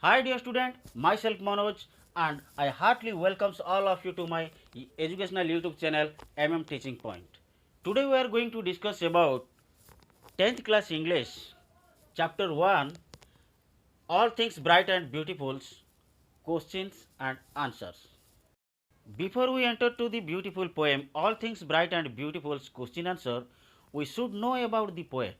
Hi dear student, myself Manoj and I heartily welcomes all of you to my educational YouTube channel MM Teaching Point. Today we are going to discuss about 10th class English chapter 1 all things bright and beautiful questions and answers. Before we enter to the beautiful poem all things bright and beautiful question answer, we should know about the poet.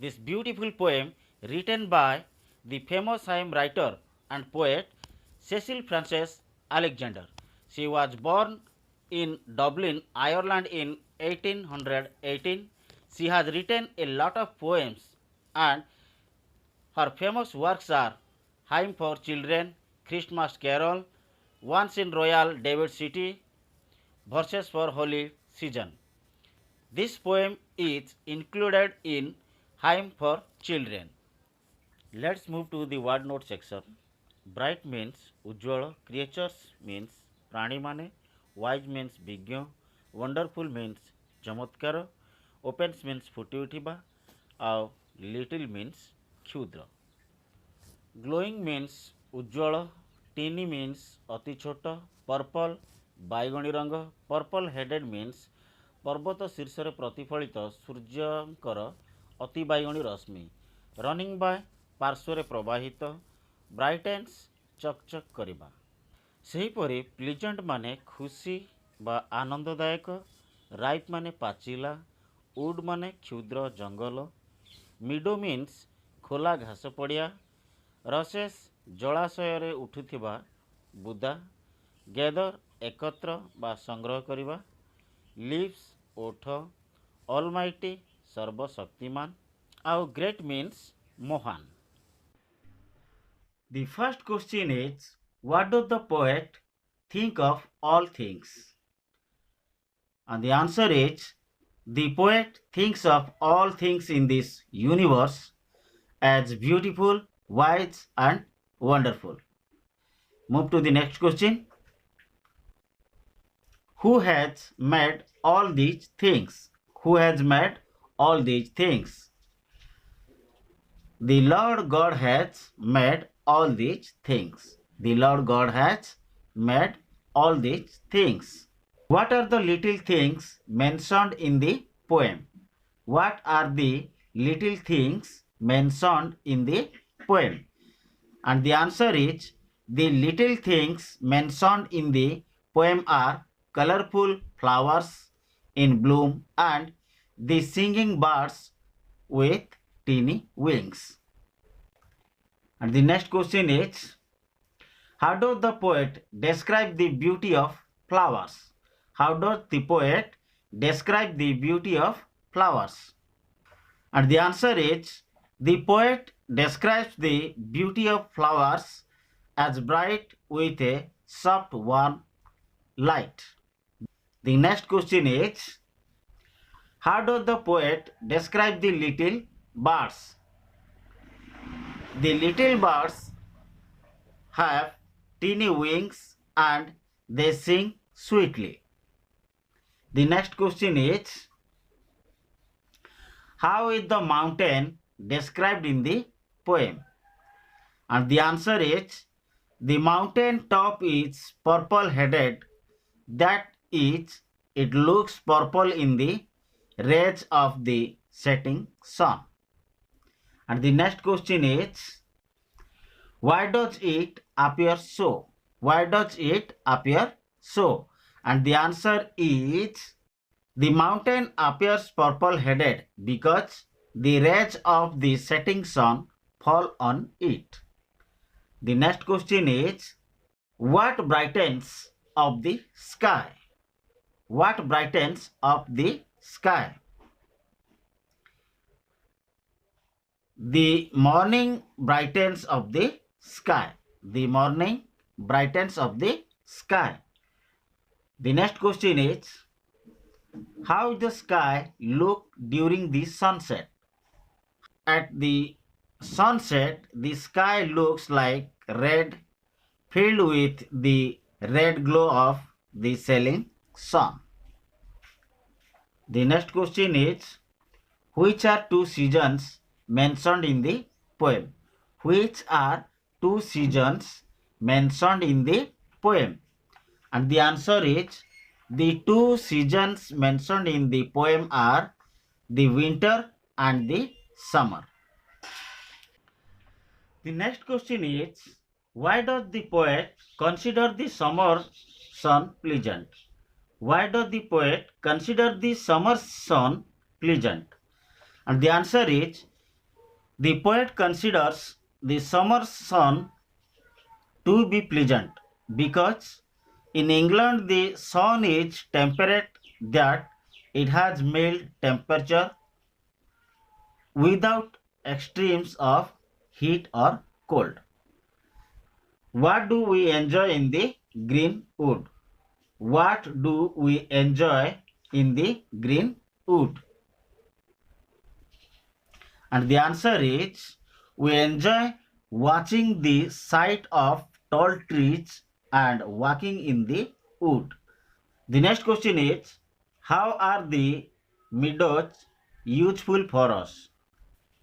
This beautiful poem, written by the famous hymn writer and poet Cecil Frances Alexander. She was born in Dublin, Ireland in 1818. She has written a lot of poems and her famous works are Hymn for Children, Christmas Carol, Once in Royal David City, Verses for Holy Season. This poem is included in Hymn for Children. Let's move to the word note section. Bright means ujjwala, creatures means prani mane, wise means bigyo, wonderful means chamatkar, opens means futi uthiba, ଆଉ little means କ୍ଷୁଦ୍ର. Glowing means ଉଜ୍ଜଳ, teeny means ଅତି ଛୋଟ, purple ବାଇଗଣୀ ରଙ୍ଗ, purple headed means ପର୍ବତ ଶୀର୍ଷରେ ପ୍ରତିଫଳିତ ସୂର୍ଯ୍ୟଙ୍କର ଅତି ବାଇଗଣୀ ରଶ୍ମି, running by ପାର୍ଶ୍ୱରେ ପ୍ରବାହିତ, brightens ଚକଚକ କରିବା। ସେହିପରି ପ୍ଲିଜେଣ୍ଟ ମାନେ ଖୁସି ବା ଆନନ୍ଦଦାୟକ, ରାଇପ୍ ମାନେ ପାଚିଲା, ଉଡ୍ ମାନେ କ୍ଷୁଦ୍ର ଜଙ୍ଗଲ, ମିଡୋ ମିନ୍ସ ଖୋଲା ଘାସ ପଡ଼ିଆ, ରସେସ୍ ଜଳାଶୟରେ ଉଠୁଥିବା ବୁଦା, ଗେଦର ଏକତ୍ର ବା ସଂଗ୍ରହ କରିବା, ଲିଭ୍ସ ଓଠ, ଅଲମାଇଟି ସର୍ବଶକ୍ତିମାନ, ଆଉ ଗ୍ରେଟ୍ ମିନ୍ସ ମହାନ। The first question is, what does the poet think of all things? And the answer is, the poet thinks of all things in this universe as beautiful, wise, and wonderful. Move to the next question. Who has made all these things? Who has made all these things? The Lord God has made all these things. The Lord God has made all these things. What are the little things mentioned in the poem? What are the little things mentioned in the poem? And the answer is, the little things mentioned in the poem are colorful flowers in bloom and the singing birds with teeny wings. And the next question is, how does the poet describe the beauty of flowers? How does the poet describe the beauty of flowers? And the answer is, the poet describes the beauty of flowers as bright with a soft warm light. The next question is, how does the poet describe the little birds? The little birds have teeny wings and they sing sweetly. The next question is, how is the mountain described in the poem? And the answer is, the mountain top is purple headed. That is, it looks purple in the rays of the setting sun. And the next question is, why does it appear so? Why does it appear so? And the answer is, the mountain appears purple headed because the rays of the setting sun fall on it. The next question is, what brightens of the sky? What brightens of the sky? The morning brightens of the sky. The morning brightens of the sky. The next question is, how the sky look during the sunset? At the sunset, the sky looks like red, filled with the red glow of the setting sun. The next question is, which are two seasons mentioned in the poem? Which are two seasons mentioned in the poem? And the answer is the two seasons mentioned in the poem are the winter and the summer. The next question is, why does the poet consider the summer sun pleasant? Why does the poet consider the summer sun pleasant? And the answer is, the poet considers the summer sun to be pleasant because in England the sun is temperate, that it has mild temperature without extremes of heat or cold. What do we enjoy in the green wood? What do we enjoy in the green wood? And the answer is, we enjoy watching the sight of tall trees and walking in the wood. The next question is, how are the meadows useful for us?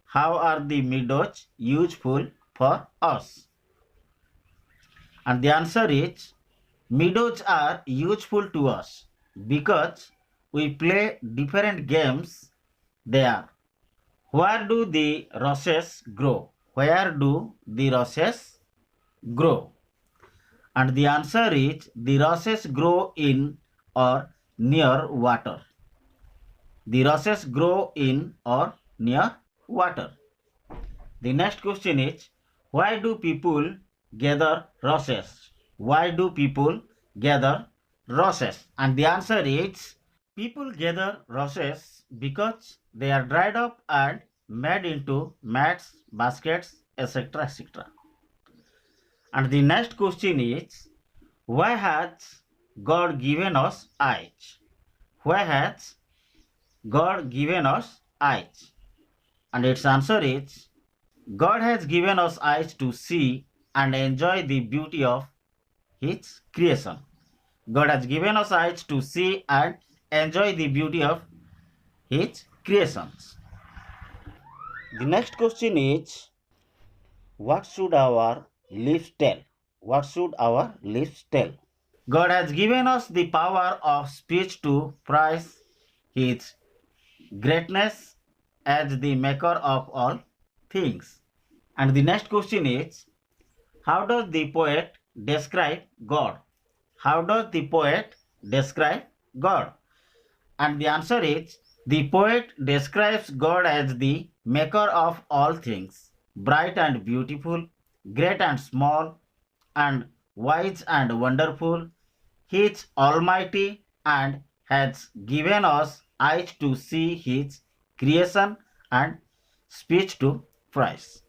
How are the meadows useful for us? And the answer is, meadows are useful to us because we play different games there. Where do the roses grow? Where do the roses grow? And the answer is, the roses grow in or near water. The roses grow in or near water. The next question is, why do people gather roses? Why do people gather roses? And the answer is, people gather roses because they are dried up and made into mats, baskets, etc. etc. And the next question is, why has God given us eyes? Why has God given us eyes? And its answer is, God has given us eyes to see and enjoy the beauty of His creation. God has given us eyes to see and enjoy the beauty of His creations. The next question is, what should our lips tell? What should our lips tell? God has given us the power of speech to praise His greatness as the maker of all things. And the next question is, how does the poet describe God? How does the poet describe God? And the answer is, the poet describes God as the maker of all things, bright and beautiful, great and small, and wise and wonderful. He is almighty and has given us eyes to see His creation and speech to praise.